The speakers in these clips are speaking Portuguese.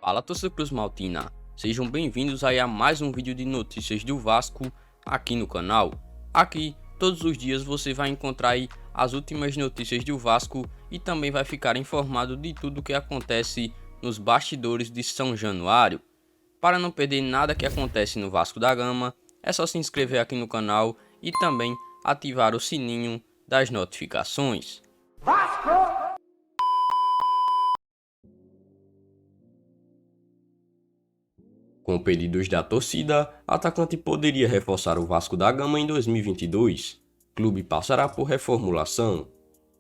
Fala, torcedor Cruz Maltina, sejam bem-vindos aí a mais um vídeo de notícias do Vasco aqui no canal. Aqui, todos os dias você vai encontrar aí as últimas notícias do Vasco e também vai ficar informado de tudo o que acontece nos bastidores de São Januário. Para não perder nada que acontece no Vasco da Gama, é só se inscrever aqui no canal e também ativar o sininho das notificações. Com pedidos da torcida, atacante poderia reforçar o Vasco da Gama em 2022. Clube passará por reformulação.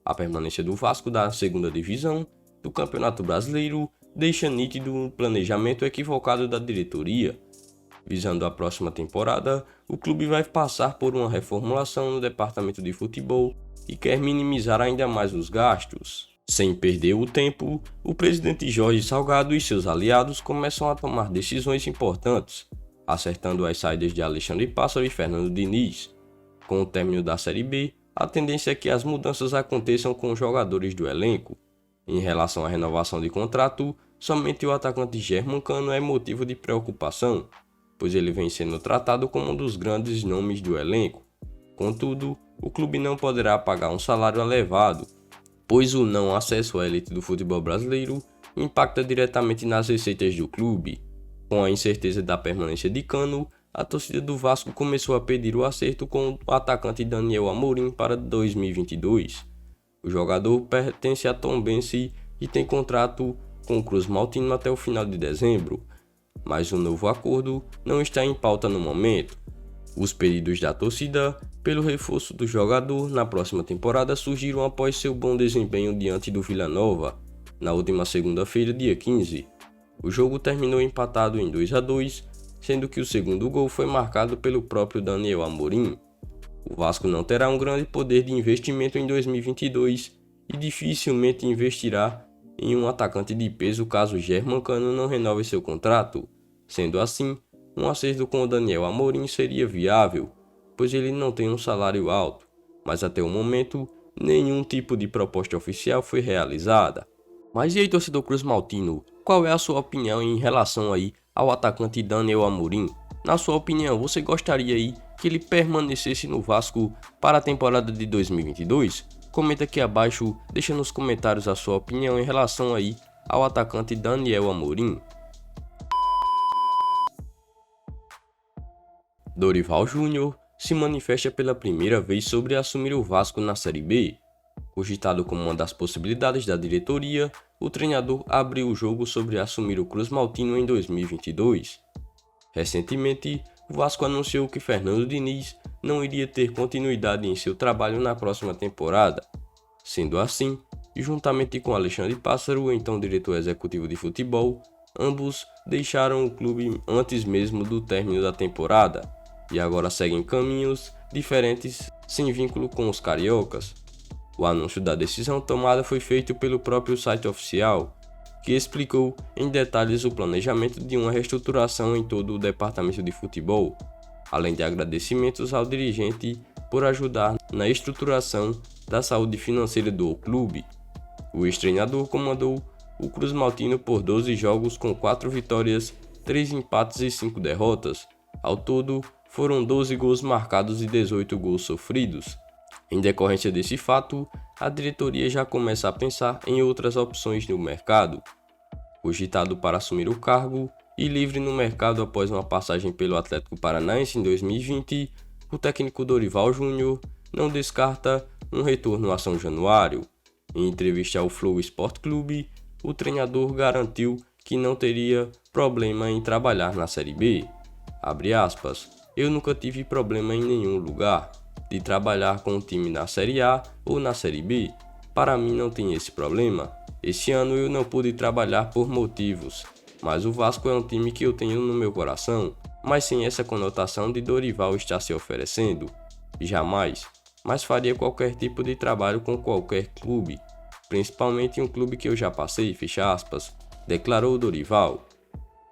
A permanência do Vasco da segunda divisão do Campeonato Brasileiro deixa nítido um planejamento equivocado da diretoria. Visando a próxima temporada, o clube vai passar por uma reformulação no departamento de futebol e quer minimizar ainda mais os gastos. Sem perder o tempo, o presidente Jorge Salgado e seus aliados começam a tomar decisões importantes, acertando as saídas de Alexandre Pássaro e Fernando Diniz. Com o término da Série B, a tendência é que as mudanças aconteçam com os jogadores do elenco. Em relação à renovação de contrato, somente o atacante Germancano é motivo de preocupação, pois ele vem sendo tratado como um dos grandes nomes do elenco. Contudo, o clube não poderá pagar um salário elevado, pois o não acesso à elite do futebol brasileiro impacta diretamente nas receitas do clube. Com a incerteza da permanência de Cano, a torcida do Vasco começou a pedir o acerto com o atacante Daniel Amorim para 2022. O jogador pertence a Tombense e tem contrato com o Cruz Maltino até o final de dezembro, mas um novo acordo não está em pauta no momento. Os pedidos da torcida pelo reforço do jogador na próxima temporada surgiram após seu bom desempenho diante do Vila Nova, na última segunda-feira, dia 15. O jogo terminou empatado em 2-2, sendo que o segundo gol foi marcado pelo próprio Daniel Amorim. O Vasco não terá um grande poder de investimento em 2022 e dificilmente investirá em um atacante de peso caso Germancano não renove seu contrato. Sendo assim, um acerto com o Daniel Amorim seria viável, pois ele não tem um salário alto, mas até o momento nenhum tipo de proposta oficial foi realizada. Mas e aí, torcedor Cruz Maltino, qual é a sua opinião em relação aí ao atacante Daniel Amorim? Na sua opinião, você gostaria aí que ele permanecesse no Vasco para a temporada de 2022? Comenta aqui abaixo, deixa nos comentários a sua opinião em relação aí ao atacante Daniel Amorim. Dorival Júnior se manifesta pela primeira vez sobre assumir o Vasco na Série B. Cogitado como uma das possibilidades da diretoria, o treinador abriu o jogo sobre assumir o Cruz Maltino em 2022. Recentemente, o Vasco anunciou que Fernando Diniz não iria ter continuidade em seu trabalho na próxima temporada. Sendo assim, juntamente com Alexandre Pássaro, então diretor executivo de futebol, ambos deixaram o clube antes mesmo do término da temporada e agora seguem caminhos diferentes sem vínculo com os cariocas. O anúncio da decisão tomada foi feito pelo próprio site oficial, que explicou em detalhes o planejamento de uma reestruturação em todo o departamento de futebol, além de agradecimentos ao dirigente por ajudar na estruturação da saúde financeira do clube. O ex-treinador comandou o Cruz Maltino por 12 jogos com 4 vitórias, 3 empates e 5 derrotas. Ao todo, foram 12 gols marcados e 18 gols sofridos. Em decorrência desse fato, a diretoria já começa a pensar em outras opções no mercado. Cogitado para assumir o cargo e livre no mercado após uma passagem pelo Atlético Paranaense em 2020, o técnico Dorival Júnior não descarta um retorno a São Januário. Em entrevista ao Flow Sport Clube, o treinador garantiu que não teria problema em trabalhar na Série B. Abre aspas, eu nunca tive problema em nenhum lugar de trabalhar com um time na Série A ou na Série B. Para mim não tem esse problema. Esse ano eu não pude trabalhar por motivos, mas o Vasco é um time que eu tenho no meu coração, mas sem essa conotação de Dorival estar se oferecendo. Jamais, mas faria qualquer tipo de trabalho com qualquer clube, principalmente um clube que eu já passei, fecha aspas, declarou Dorival.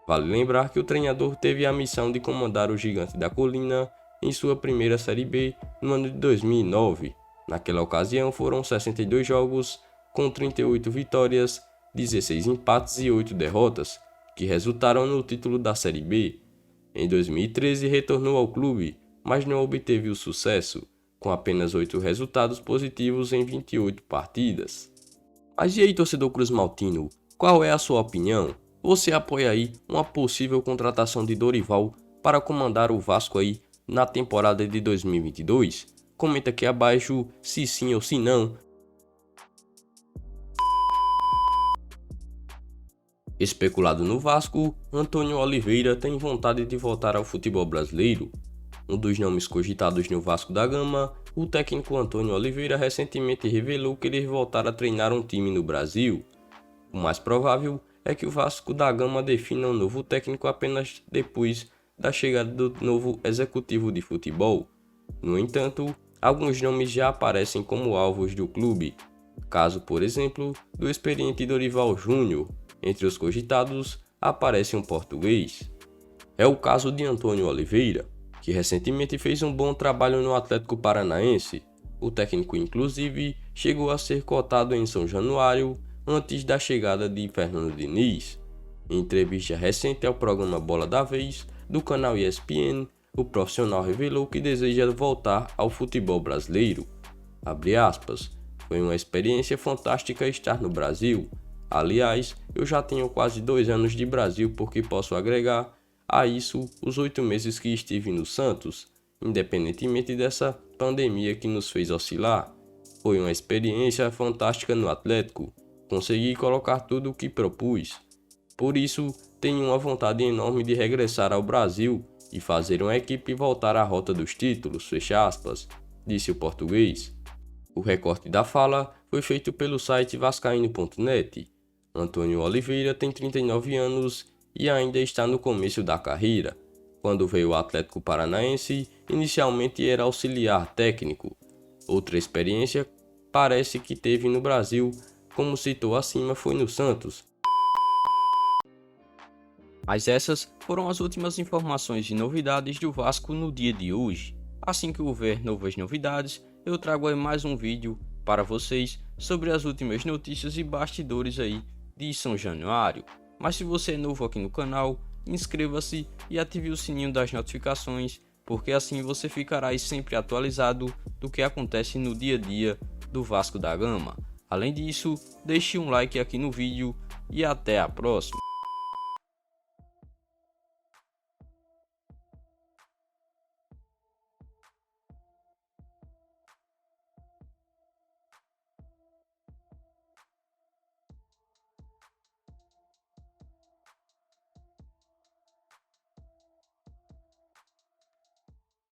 Vale lembrar que o treinador teve a missão de comandar o Gigante da Colina em sua primeira Série B no ano de 2009. Naquela ocasião foram 62 jogos, com 38 vitórias, 16 empates e 8 derrotas, que resultaram no título da Série B. Em 2013 retornou ao clube, mas não obteve o sucesso, com apenas 8 resultados positivos em 28 partidas. Mas e aí, torcedor cruzmaltino, qual é a sua opinião? Você apoia aí uma possível contratação de Dorival para comandar o Vasco aí na temporada de 2022? Comenta aqui abaixo se sim ou se não. Especulado no Vasco, Antônio Oliveira tem vontade de voltar ao futebol brasileiro. Um dos nomes cogitados no Vasco da Gama, o técnico Antônio Oliveira recentemente revelou que ele voltará a treinar um time no Brasil. O mais provável é que o Vasco da Gama defina um novo técnico apenas depois da chegada do novo executivo de futebol. No entanto, alguns nomes já aparecem como alvos do clube. Caso, por exemplo, do experiente Dorival Júnior. Entre os cogitados, aparece um português. É o caso de Antônio Oliveira, que recentemente fez um bom trabalho no Atlético Paranaense. O técnico, inclusive, chegou a ser cotado em São Januário antes da chegada de Fernando Diniz. Em entrevista recente ao programa Bola da Vez, do canal ESPN, o profissional revelou que deseja voltar ao futebol brasileiro. Abre aspas, foi uma experiência fantástica estar no Brasil. Aliás, eu já tenho quase 2 anos de Brasil porque posso agregar a isso os 8 meses que estive no Santos, independentemente dessa pandemia que nos fez oscilar. Foi uma experiência fantástica no Atlético, consegui colocar tudo o que propus. Por isso, tenho uma vontade enorme de regressar ao Brasil e fazer uma equipe voltar à rota dos títulos, fecha aspas, disse o português. O recorte da fala foi feito pelo site vascaíno.net. Antônio Oliveira tem 39 anos e ainda está no começo da carreira. Quando veio ao Atlético Paranaense, inicialmente era auxiliar técnico. Outra experiência parece que teve no Brasil, como citou acima, foi no Santos. Mas essas foram as últimas informações e novidades do Vasco no dia de hoje. Assim que houver novas novidades, eu trago aí mais um vídeo para vocês sobre as últimas notícias e bastidores aí de São Januário. Mas se você é novo aqui no canal, inscreva-se e ative o sininho das notificações, porque assim você ficará aí sempre atualizado do que acontece no dia a dia do Vasco da Gama. Além disso, deixe um like aqui no vídeo e até a próxima.